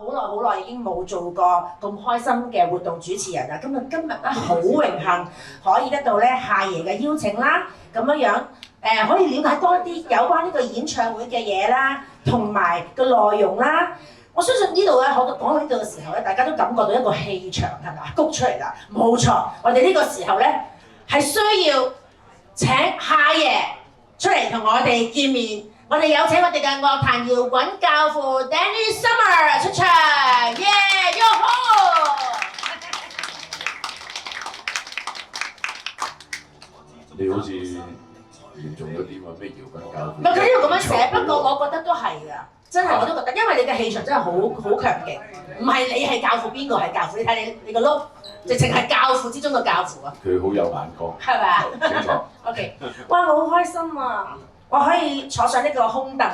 好耐已經冇做過咁開心嘅活動主持人啦。今日咧好榮幸可以得到咧夏爺嘅邀請啦，咁樣可以了解多啲有關呢個演唱會嘅嘢啦，同埋個內容啦。我相信呢度咧，講到呢度嘅時候咧，大家都感覺到一個氣場係咪谷出嚟啦？冇錯，我哋呢個時候咧係需要請夏爺出嚟同我哋見面。我哋有請我哋嘅樂壇搖滾教父 Danny Summer 出場，耶！喲吼！你好似嚴重咗啲喎，咩搖滾教父？唔係佢呢度咁樣寫，不過我覺得都係㗎，真係我都覺得，因為你嘅氣場真係好強勁，唔係你係教父，邊個係教父？你睇你個碌，直情係教父之中嘅教父啊！佢好有眼光，係咪啊？清楚。OK， 哇！我好開心啊！我可以坐上呢個空凳。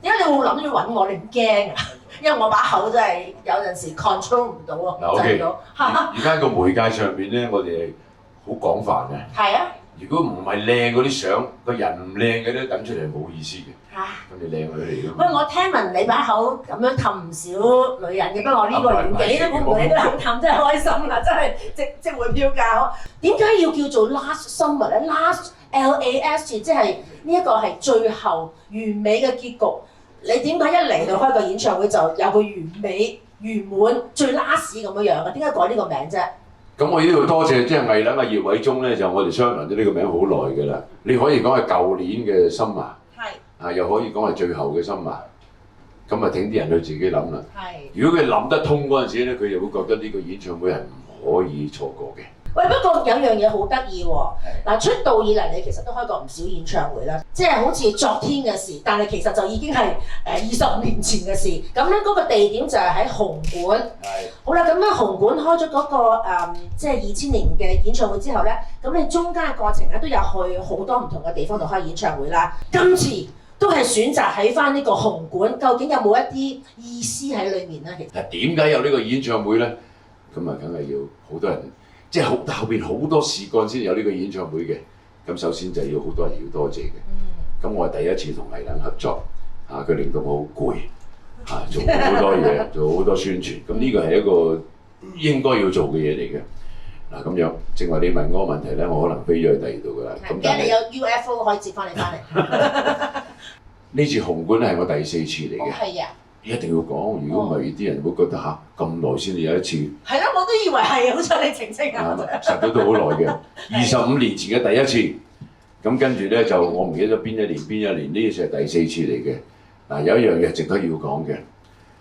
點解你會諗要揾我？你唔驚啊？因為我把口真係有陣時 control 唔到啊，嗱 OK，而家個媒介上邊咧，我哋係好廣泛嘅。係啊。如果唔係靚嗰啲相，個人唔靚嘅咧，等出嚟係冇意思嘅。咁你靚女嚟㗎嘛？喂，我聽聞你把口咁樣氹唔少女人嘅，不過我呢個年紀都估唔到你都肯氹，真係開心啦！真係即回票價。點解要叫做 Last Summer 咧？Last LAST 即係呢一個係最後完美嘅結局。你點解一嚟到開個演唱會就有個完美圓滿最 last 咁樣嘅？點解改呢個名啫？咁我呢度多謝即係藝能嘅葉偉忠咧，就我哋商量咗呢個名好耐㗎啦。你可以講係舊年嘅Summer，又可以講係最後嘅Summer。咁啊，聽啲人去自己諗啦。如果佢諗得通嗰陣時咧，佢就會覺得呢個演唱會係唔可以錯過嘅。喂，不過有樣嘢好得意喎，嗱出道以嚟你其實都開過唔少演唱會啦，即係好似昨天嘅事，但係其實就已經係25年前嘅事。咁咧嗰個地點就係喺紅館。好啦，咁咧紅館開咗嗰個即係2000年嘅演唱會之後咧，咁你中間嘅過程咧都有去好多唔同嘅地方度開演唱會啦。今次都係選擇喺翻呢個紅館，究竟有冇一啲意思喺裏面咧？其實點解有呢個演唱會咧？咁啊，梗係要好多人。即係後邊好多事幹先有呢個演唱會嘅，咁首先就要好多人要多謝嘅。咁我係第一次同藝能合作，佢令到我好攰，做好多嘢，做好多宣傳。咁呢個係一個應該要做嘅嘢嚟嘅。嗱咁樣，正話你問嗰個問題咧，我可能飛咗去第二度㗎啦。咁但係你有 UFO 可以接翻你翻嚟。呢次紅館係我第4次嚟嘅。係啊。一定要講，如果唔係啲人會覺得咁耐先至有一次。係咯，我都以為係，好彩你澄清啊！實在都好耐嘅，25年前嘅第一次。咁跟住咧就我唔記得咗邊一年，呢次係第4次嚟嘅。嗱有一樣嘢值得要講嘅，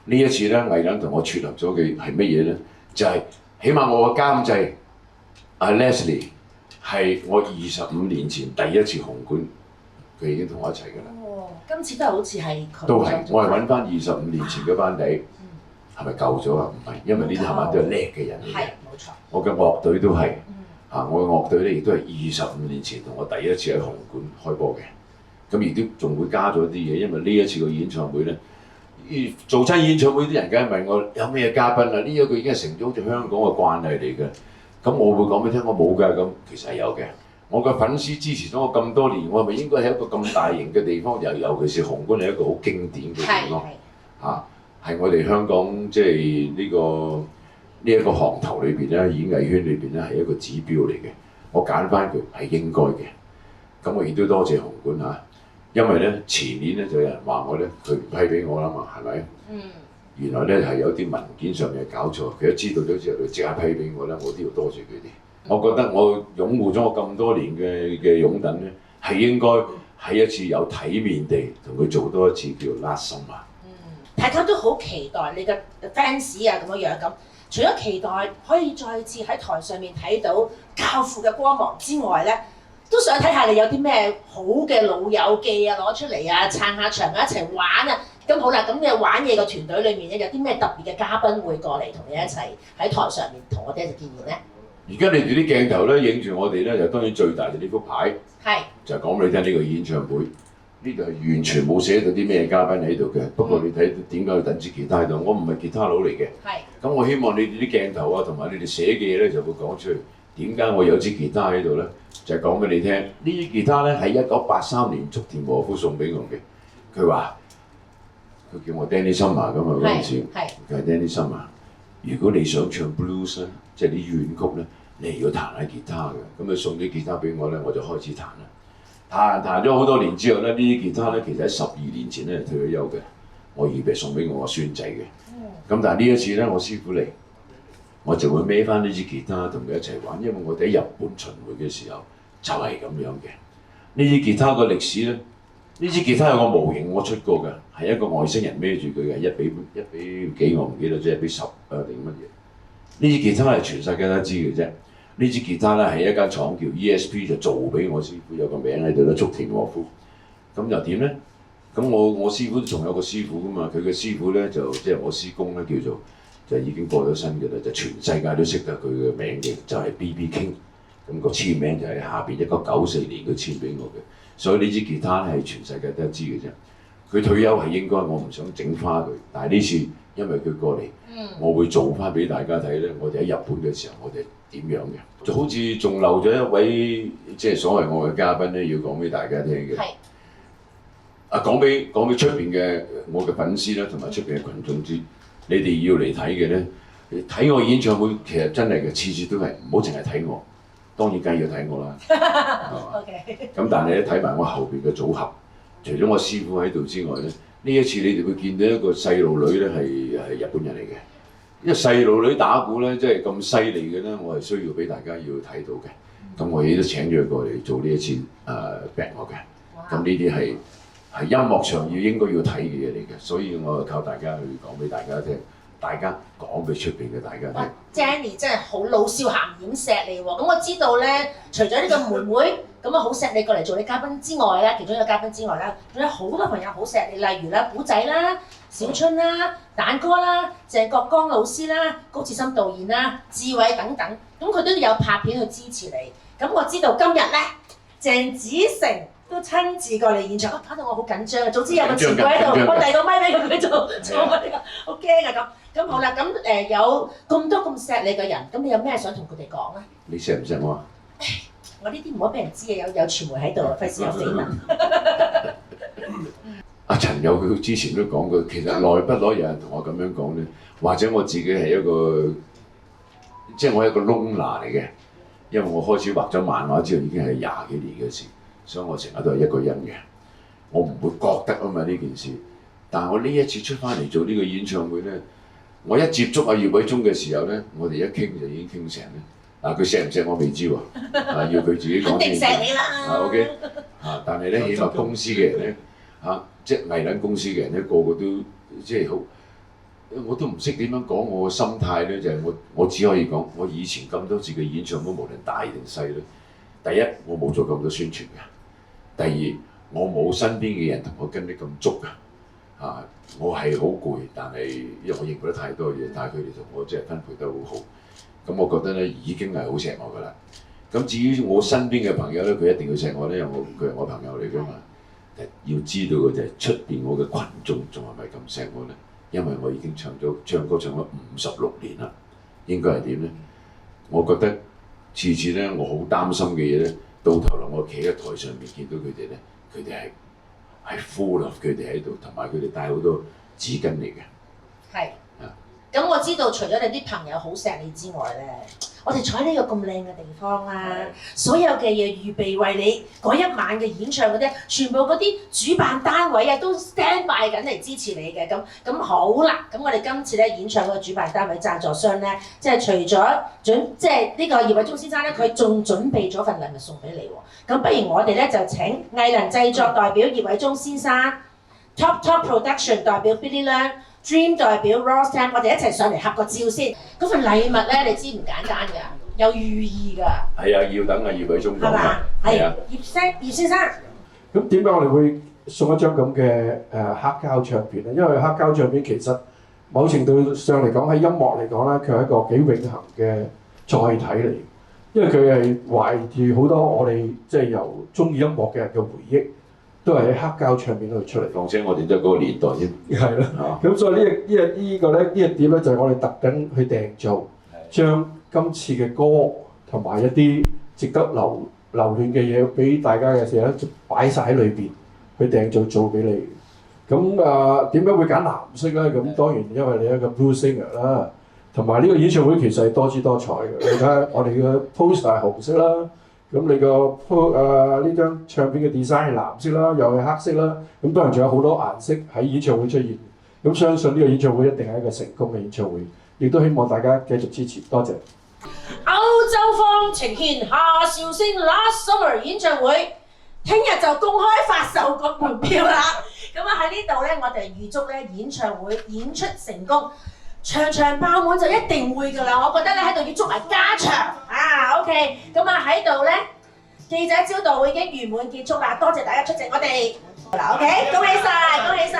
呢一次咧藝能同我撮合咗嘅係乜嘢咧？就係起碼我嘅監製阿 Leslie 係我25年前第一次紅館，佢已經同我一齊㗎啦。今次都係好似係佢。都係，我係揾翻25年前嘅班底，係咪夠咗啊？唔係，因為呢啲係咪都係叻嘅人嚟嘅。係，冇錯。我嘅樂隊都係，我嘅樂隊咧亦都係25年前同我第一次喺紅館開播嘅。咁亦都仲會加咗啲嘢，因為呢一次個演唱會咧，做親演唱會啲人梗係問我有咩嘉賓啊？呢一個已經係成咗好似香港嘅慣例嚟嘅。咁我會講俾你聽，我冇㗎，咁其實係有嘅。我嘅粉絲支持咗我咁多年，我係咪應該喺一個咁大型嘅地方？尤其是紅館係一個好經典嘅地方，係我哋香港即係呢一個行頭裏邊咧，演藝圈裏邊咧係一個指標嚟嘅。我揀翻佢係應該嘅。咁我亦都多謝紅館嚇，因為咧前年咧就有人話我咧，佢唔批俾我啦嘛，係咪？原來咧係有啲文件上面搞錯，佢一知道咗之後，佢即刻批俾我咧，我都要多謝佢哋。我覺得我擁護咗我咁多年嘅擁躉咧，係應該喺一次有體面地同佢做多一次叫 Last Summer。大家都好期待你嘅 fans 啊咁樣咁。除咗期待可以再次喺台上面睇到教父嘅光芒之外咧，都想睇下你有啲咩好嘅老友記啊攞出嚟啊，撐下場啊，一齊玩啊！咁好啦，咁嘅玩嘢嘅團隊裏面咧，有啲咩特別嘅嘉賓會過嚟同你一齊喺台上面同我哋一齊見面咧？而家你哋啲鏡頭咧影住我哋咧，就當然最大就呢幅牌，就係講俾你聽呢個演唱會，呢度係完全冇寫到啲咩嘉賓喺度嘅。不過你睇點解要等支吉他喺度？我唔係吉他佬嚟嘅。咁我希望你哋啲鏡頭啊，同埋你哋寫嘅嘢咧，就會講出嚟。點解我有支吉他喺度咧？就係講俾你聽，呢支吉他咧係1983年竹田和夫送俾我嘅。佢佢叫我 Danny Summer 咁啊嗰陣時，佢係 Danny Summer。如果你想唱 blues 咧，即係啲怨曲咧，你係要彈下吉他嘅。咁佢送啲吉他俾我咧，我就開始彈啦。彈咗好多年之後咧，呢啲吉他咧其實喺12年前咧退咗休嘅，我預備送俾我個孫仔嘅。咁但係呢一次咧，我師傅嚟，我就會孭翻呢支吉他同佢一齊玩，因為我哋喺日本巡迴嘅時候就係咁樣嘅。呢支吉他個歷史咧，呢支吉他有個模型我出過嘅，係一個外星人孭住佢嘅，1比幾我唔記得，即係1比10定乜嘢。呢支吉他係全世界都知嘅啫。呢支吉他咧係一間廠叫 ESP 就做俾我師傅，有個名喺度啦，竹田和夫。咁又點咧？咁我師傅仲有個師傅噶嘛，佢嘅師傅咧就即係我師公咧叫做就已經過咗身嘅啦，就全世界都識得佢嘅名嘅，就係 B.B. King。咁個簽名就係下邊1994年佢簽俾我嘅，所以呢支吉他咧係全世界都知嘅啫。佢退休係應該，我唔想整花佢，但係呢次因為佢過嚟，我會做翻俾大家睇咧。我哋喺日本嘅時候，我哋點樣嘅？就好似仲留咗一位即係所謂我嘅嘉賓咧，要講俾大家聽嘅。係。講俾出邊嘅我嘅粉絲啦，同埋出邊嘅群眾知，你哋要嚟睇嘅咧，睇我演唱會其實真係嘅，次次都係唔好淨係睇我。當然梗係要睇我啦，係咁但係咧睇埋我後邊嘅組合，除咗我師傅喺度之外咧，呢一次你哋會見到一個細路女咧係日本人嚟嘅。因為細路女打鼓咧，即係咁犀利嘅咧，我係需要俾大家要睇到嘅。咁我亦都請咗佢過嚟做呢一次病樂嘅。咁呢啲係音樂上應該要睇嘅嘢嚟嘅，所以我靠大家去講俾大家聽。大家講俾出邊嘅大家聽。Danny 真係好老少咸宜咁錫你喎，咁我知道咧，除咗呢個妹妹咁啊好錫你過嚟做你嘉賓之外咧，其中一個嘉賓之外咧，仲有好多朋友好錫你，例如啦古仔啦、小春啦、蛋哥啦、鄭國江老師啦、高志森導演啦、志偉等等，咁佢都有拍片去支持你。咁我知道今日咧，鄭子誠都親自過嚟現場，搞到我好緊張啊！早知有個前輩喺度，我遞個咪俾佢做我呢個，好驚啊咁。咁好啦，咁有咁多咁錫你嘅人，咁你有咩想同佢哋講咧？你錫唔錫我啊？我呢啲唔好俾人知啊，有傳媒喺度，費事有緋聞。阿陳友佢之前都講過，其實耐不耐有人同我咁樣講咧，或者我自己係一個，即係我係一個窿拿嚟嘅，因為我開始畫咗漫畫之後已經係20幾年嘅事，所以我成日都係一個人嘅，我唔會覺得啊嘛呢件事。但係我呢一次出翻嚟做呢個演唱會咧。我一接觸阿葉偉忠嘅時候咧，我哋一傾就已經傾成咧。嗱，佢錫唔錫我未知喎，要佢自己講先。肯定錫你啦。OK，但係咧，起碼公司嘅人咧，即係藝人公司嘅人咧，個個都即係好，我都唔識點樣講我嘅心態咧，就係我只可以講，我以前咁多次嘅演唱會，無論大定細咧，第一我冇做咁多宣傳嘅，第二我冇身邊嘅人同我跟得咁足㗎。我係好攰，但係因為我認得太多嘢，但係佢哋同我即係分配得好好，咁我覺得咧已經係好錫我㗎啦。咁至於我身邊嘅朋友咧，佢一定要錫我咧，因為佢係我朋友嚟㗎嘛。要知道嘅就係出邊我嘅群眾仲係咪咁錫我咧？因為我已經唱歌唱咗56年啦，應該係點咧？我覺得次次咧我好擔心嘅嘢咧，到頭來我企喺台上面見到佢哋咧，佢哋係 full of 佢哋喺度，同埋佢哋帶好多紙巾嚟嘅。係。咁我知道除咗你啲朋友好錫你之外咧，我哋坐喺呢個咁靚嘅地方啦，所有嘅嘢預備為你嗰一晚嘅演唱嗰啲，全部嗰啲主辦單位啊都 stand by 緊嚟支持你嘅。咁好啦，咁我哋今次咧演唱嗰個主辦單位贊助商咧，即係除咗即係呢個葉偉忠先生咧，佢仲準備咗份禮物送俾你喎。咁不如我哋咧就請藝能製作代表葉偉忠先生 ，Top Production 代表 Billy Leung。Dream 代表 Ross Tam， 我哋一齊上嚟合個照先。嗰份禮物咧，你知唔簡單㗎，有寓意㗎。係啊，要等阿葉偉忠講㗎。係啊，葉先生。咁點解我哋會送一張咁嘅黑膠唱片咧？因為黑膠唱片其實某程度上嚟講，喺音樂嚟講咧，佢係一個幾永恆嘅載體嚟。因為佢係懷住好多我哋即係由中意音樂嘅人嘅回憶。都係喺黑膠唱片度出嚟，況且我哋都係嗰個年代啫。係咯，咁所以呢一碟咧就係我哋特登去訂做，將今次嘅歌同埋一啲值得留戀嘅嘢俾大家嘅時候咧，就擺晒喺裏邊去訂做俾你。咁點解會揀藍色咧？咁當然因為你係一個 blues singer 啦，同埋呢個演唱會其實係多姿多彩嘅。你睇下我哋嘅 poster 係紅色啦，咁你個呢張唱片嘅 design 係藍色啦，又係黑色啦，咁當然仲有好多顏色喺演唱會出現。咁相信呢個演唱會一定係一個成功嘅演唱會，亦都希望大家繼續支持，多謝。歐洲方呈現夏韶聲 Last Summer 演唱會，聽日就公開發售個門票啦。咁喺呢度咧，我哋預祝咧演唱會演出成功，場場爆滿就一定會㗎啦。我覺得咧喺度要祝埋加場OK。咁喺度咧記者招待會已經圓滿結束啦，多謝大家出席我哋嗱 OK， 恭喜晒，恭喜晒。